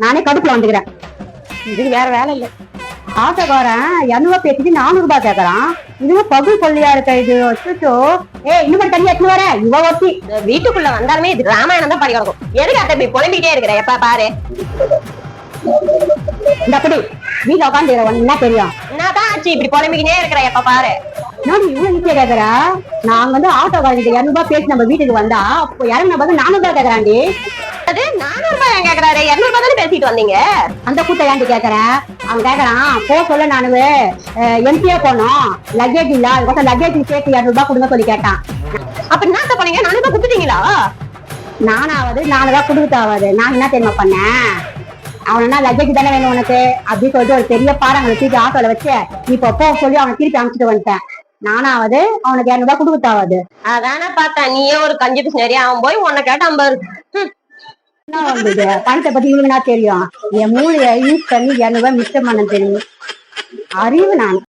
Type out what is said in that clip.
நானே கடுப்புல வந்துக்கிறேன். இதுக்கு வேற வேலை இல்ல. ஆட்டோக்காரன் 200 பேசிட்டு 400 ரூபாய் கேக்குறான். இதுவும் பகுல் கொள்ளையா இருக்க இது. அச்சோ, இன்னும் தண்ணி எடுத்து வர இவ ஒத்தி வீட்டுக்குள்ள வந்தாலுமே இது ராமாயணம் தான் படி கிடக்கும். எதுக்கு அத்தை இப்படி புலம்பிக்கிட்டே இருக்கிற? எப்ப பாரு இந்த அப்படி வீட்டுல உட்காந்து என்ன தெரியும்? என்னதான் ஆச்சு இப்படி புலம்பிக்கிட்டே இருக்கிற? எப்ப பாரு நான் இவ்வளவு ஈஸியா கேக்குறா. நான் ஆட்டோக்காரன் 200 ரூபாய் பேசி நம்ம வீட்டுக்கு வந்தா அப்போ இறங்கின பதில் 400 ரூபாய் கேக்குறாண்டி. அது 400 ரூபாய் கேக்குறாரு. 200 ரூபாய் தானே பேசிட்டு வந்தீங்க. அந்த கூட்ட ஏன்டி கேக்குறேன்? அவன் கேக்குறான் போ சொல்ல நானு எம்பியா போனோம் லக்கேஜ் இல்ல அதுக்கோசம் லக்கேஜ் சேர்த்து 200 ரூபாய் கொடுங்க சொல்லி கேட்டான். அப்ப என்ன பண்ணீங்க? 400 ரூபாய் கொடுத்துட்டீங்களா? நானாவது 4 ரூபாய் கொடுத்தாவது. நான் என்ன தெரியுமா பண்ணேன்? அவனா லக்கேஜ் தானே வேணும் உனக்கு அப்படின்னு சொல்லிட்டு ஒரு பெரிய பாறாங்களை தூக்கி ஆட்டோல வச்சு இப்ப போ சொல்லி அவனை திருப்பி அனுப்பிச்சிட்டு வந்துட்டேன். நானாவது அவனுக்கு 200 ரூபாய் கொடுத்தாவது. அதானே பார்த்தேன். நீயே ஒரு கஞ்சி பிசினரி. அவன் போய் உன்னை கேட்டான் பாரு. என்ன வந்தது? பணத்தை பத்தி இவனுக்கு தெரியும். என் மூளையை யூஸ் பண்ணி 200 ரூபாய் மிச்சம் பண்ண தெரியும். அறிவு நான்